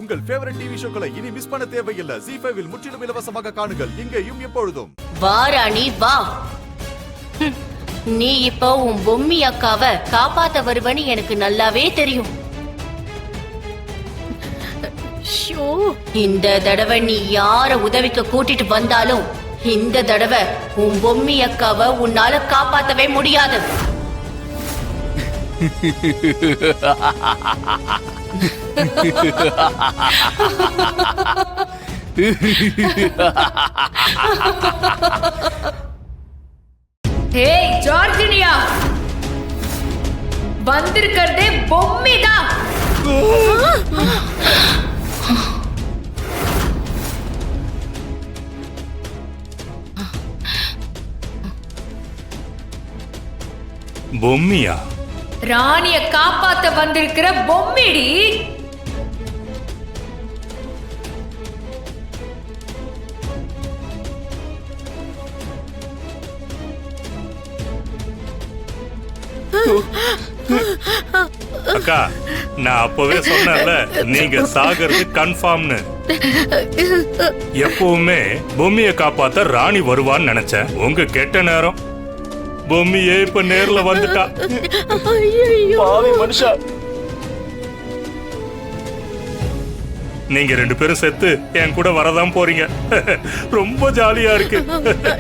உங்கள் favourite TV ஷோக்களை இனி miss பண்ண தேவையில்லை. ZEE5 இல் முற்றிலும் இலவசமாக காணுங்கள். இங்கேயும் எப்பொழுதும். வா ராணி வா. நீ இப்போ உன் பொம்மி அக்காவை காப்பாத்த வருவன்னு எனக்கு நல்லாவே தெரியும். இந்த தடவை நீ யார உதவிக்கு கூட்டிட்டு வந்தாலும் இந்த தடவை உன் பொம்மி அக்காவை உன்னால காப்பாத்தவே முடியாது. ஏய் ஜார்ஜினியா, வந்திருக்கிறதே பொம்மிதான். பொம்மியா? ராணிய காப்பாத்த வந்திருக்கிற பொம்மிடி. அக்கா, நான் அப்பவே சொன்னேன்ல, நீங்க சாகிறது கன்ஃபார்ம்னு. எப்பவுமே பொம்மியை காப்பாத்த ராணி வருவான்னு நினைச்சேன். உங்க கெட்ட நேரம். பொம்மியே இப்ப நேர்ல வந்துட்டா. மனுஷா, நீங்க ரெண்டு பேரும் செத்து என் கூட வரதான் போறீங்க. ரொம்ப ஜாலியா இருக்கு.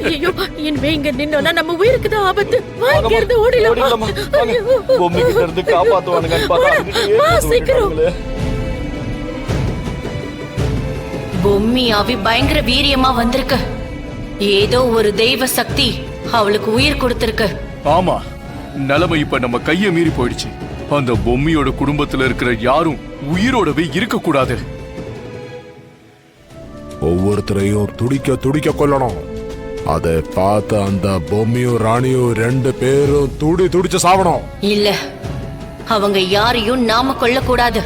ஐயோ, இனிமே இங்க நின்னோம்னா நம்ம உயிருக்கு தான் ஆபத்து. வாங்க இருந்து ஓடிடலாம். பொம்மி கிட்ட இருந்து காப்பாத்துவானுங்கன்னு பார்த்தா சீக்கிரம். பொம்மி அவி பயங்கர வீரியமா வந்திருக்கு. ஏதோ ஒரு தெய்வ சக்தி அவளுக்கு உயிர் கொடுத்திருக்கு. ஆமா, நிலைமை இப்ப நம்ம கைய மீறி போயிடுச்சு. அந்த பொம்மியோட குடும்பத்துல இருக்கிற யாரும் உயிரோடவே இருக்க கூடாது. ஒவ்வொருத்தரையும் துடிக்க துடிக்க கொல்லணும். அதை பார்த்து அந்த பொம்மியும் ராணியும் ரெண்டு பேரும் துடிச்சு சாவணும். இல்ல, அவங்க யாரையும் நாம கொல்லக்கூடாது.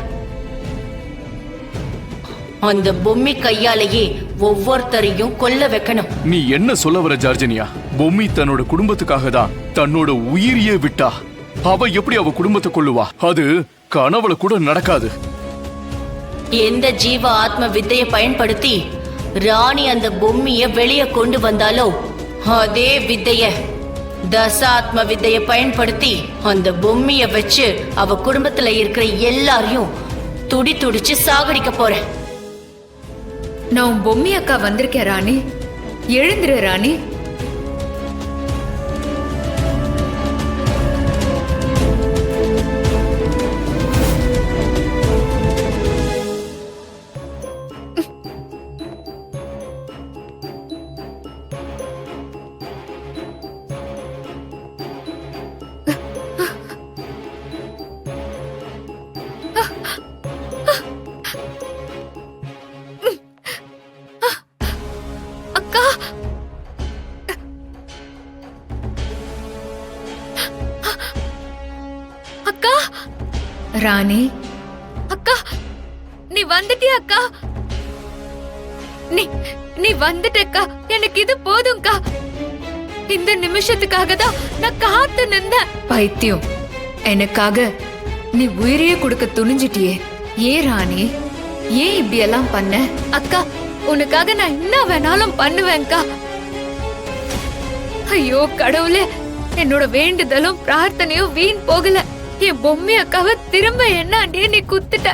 அந்த பொம்மி கையாலேயே ஒவ்வொருத்தரையும் கொல்ல வைக்கணும். நீ என்ன சொல்ல வர ஜார்ஜினியா? பொம்மி தன்னோட குடும்பத்துக்காக தான் தன்னோட உயிரியே விட்டா. அவ எப்படி அவ குடும்பத்தை கொல்லுவா? அது கனவுல கூட நடக்காது. எந்த ஜீவ ஆத்ம வித்தையை பயன்படுத்தி ராணி அந்த பொம்மிய வெளியே கொண்டு வந்தாலோ அதே வித்தைய தசாத்ம வித்தையை பயன்படுத்தி அந்த பொம்மிய வச்சு அவ குடும்பத்துல இருக்கிற எல்லாரையும் துடிச்சு சாகடிக்க போறேன். நான் பொம்மி அக்கா வந்திருக்கேன் ராணி. எழுந்துரு ராணி. ராணி அக்கா, நீ வந்துட்டியா அக்கா? நீ வந்துட்டக்கா. எனக்கு இது போதும்க்கா. இந்த நிமிஷத்துக்காக தான் நான் காத்து நின்றேன். பைத்தியம், எனக்காக நீ உயிரையே கொடுக்க துணிஞ்சிட்டியே. ஏன் ராணி, ஏன் இப்படி எல்லாம் பண்ண? அக்கா, உனக்காக நான் என்ன வேணாலும் பண்ணுவேன்க்கா. ஐயோ கடவுளே, என்னோட வேண்டுதலும் பிரார்த்தனையும் வீண் போகல. என் பொம்மி அக்காவை திரும்ப என்னாண்டே நீ குத்துட்ட.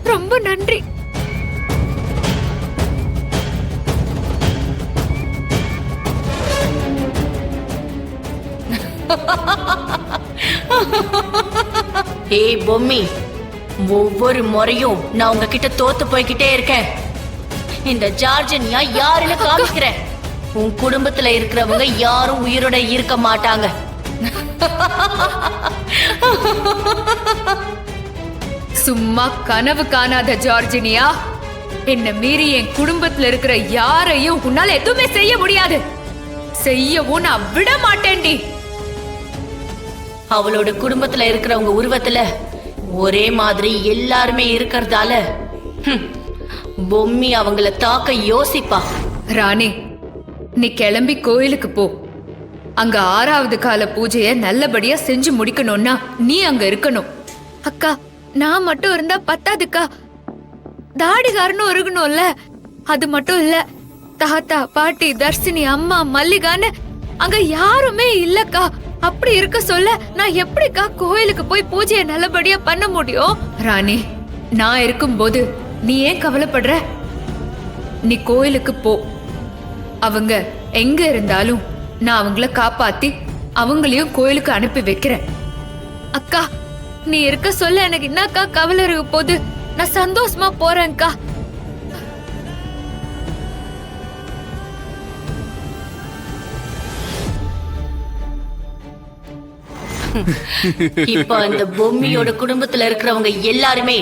ரொம்ப நன்றி. ஏய் பொம்மி, ஒவ்வொரு முறையும் நான் உங்ககிட்ட தோத்து போய்கிட்டே இருக்கேன். இந்த ஜார்ஜினியா யாருன்னு காமிக்கிறேன். உன் குடும்பத்துல இருக்கிறவங்க யாரும் உயிரோட இருக்க மாட்டாங்க. சும்மா கனவு காணாத ஜார்ஜினியா. என்ன மீறி என் குடும்பத்துல இருக்கிற யாரையும் உன்னால எதுவுமே செய்ய முடியாது. செய்யவும் நான் விட மாட்டேன்டி. அவளோட குடும்பத்துல இருக்கிறவங்க உருவத்துல ஒரே மாதிரி எல்லாருமே இருக்கிறதால பொம்மி அவங்கள தாக்க யோசிப்பா. ராணி, நீ கிளம்பி கோயிலுக்கு போ. அங்க 6வது கால பூஜைய நல்லபடியா செஞ்சு முடிக்கணும்னா நீ அங்க இருக்கணும். அக்கா, நான் மட்டும் இருந்தா பத்தாதுக்கா. தாடிகாரனும் இருக்கணும்ல. அது மட்டும் இல்ல, தாத்தா பாட்டி தர்ஷினி அம்மா மல்லிகான்னு அங்க யாருமே இல்லக்கா. அப்படி இருக்க சொல்ல நான் எப்படிக்கா கோயிலுக்கு போய் பூஜையை நல்லபடியா பண்ண முடியும்? ராணி, நான் இருக்கும்போது நீ ஏன் கவலைப்படுற? நீ கோயிலுக்கு போ. அவங்க எங்க இருந்தாலும் நான் அவங்கள காப்பாத்தி அவங்களையும் கோயிலுக்கு அனுப்பி வைக்கிறேன். அக்கா, நீ இருக்க சொல்ல எனக்கு என்னக்கா கவலை இருக்க போது? நான் சந்தோஷமா போறேன்க்கா. இப்ப அந்த பொம்மியோட குடும்பத்துல இருக்கிறவங்க எல்லாருமே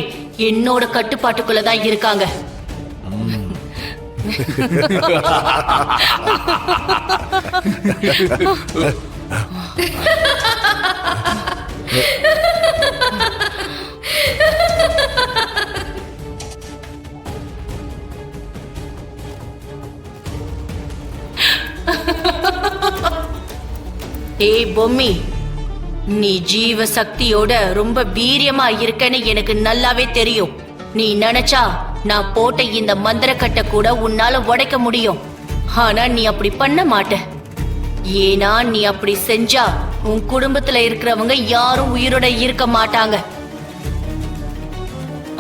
என்னோட கட்டுப்பாட்டுக்குள்ளதான் இருக்காங்க. ஏய் பொம்மி, நீ ஜீவ சக்தியோட ரொம்ப வீரியமா இருக்கன்னு எனக்கு நல்லாவே தெரியும். நீ நினைச்சா நான் போட்ட இந்த மந்திரக்கட்டை கூட உன்னால உடைக்க முடியும். ஆனா நீ அப்படி பண்ண மாட்ட. ஏன்னா நீ அப்படி செஞ்சா உன் குடும்பத்துல இருக்கிறவங்க யாரும் உயிரோட இருக்க மாட்டாங்க.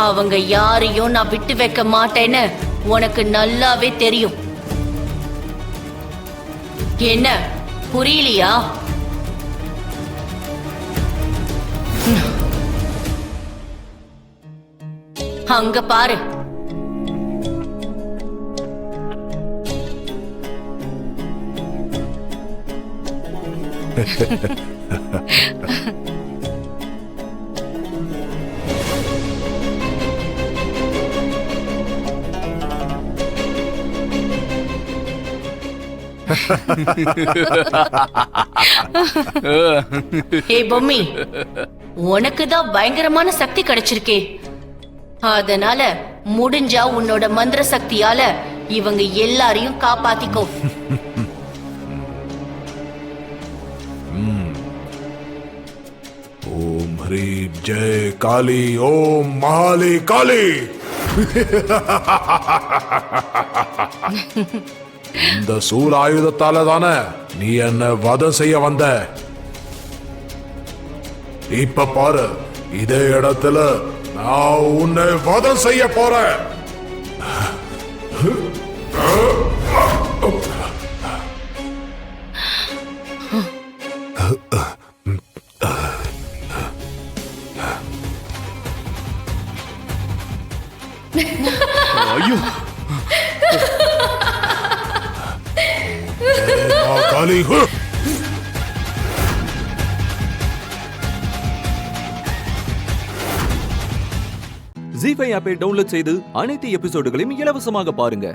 அவங்க யாரையும் நான் விட்டு வைக்க மாட்டேன்னு உனக்கு நல்லாவே தெரியும். என்ன புரியலையா? அங்க பாரு. ஏய் பொம்மி, உனக்குதான் பயங்கரமான சக்தி கிடைச்சிருக்கே. அதனால முடிஞ்சா உன்னோட மந்திர சக்தியால இவங்க எல்லாரையும் காப்பாத்திக்கோ. ஓம் ஹ்ரீம் ஜெய் காளி, ஓம் மகாலி காளி. இந்த சூழ ஆயுதத்தால தானே நீ என்ன வதம் செய்ய வந்த. இப்ப பாரு, இதே இடத்துல நான் உன்னை வதம் செய்ய போறேன். ஐயோ, காளி. ஜீ5 ஆப்பை டவுன்லோட் செய்து அனைத்து எபிசோடுகளையும் இலவசமாக பாருங்க.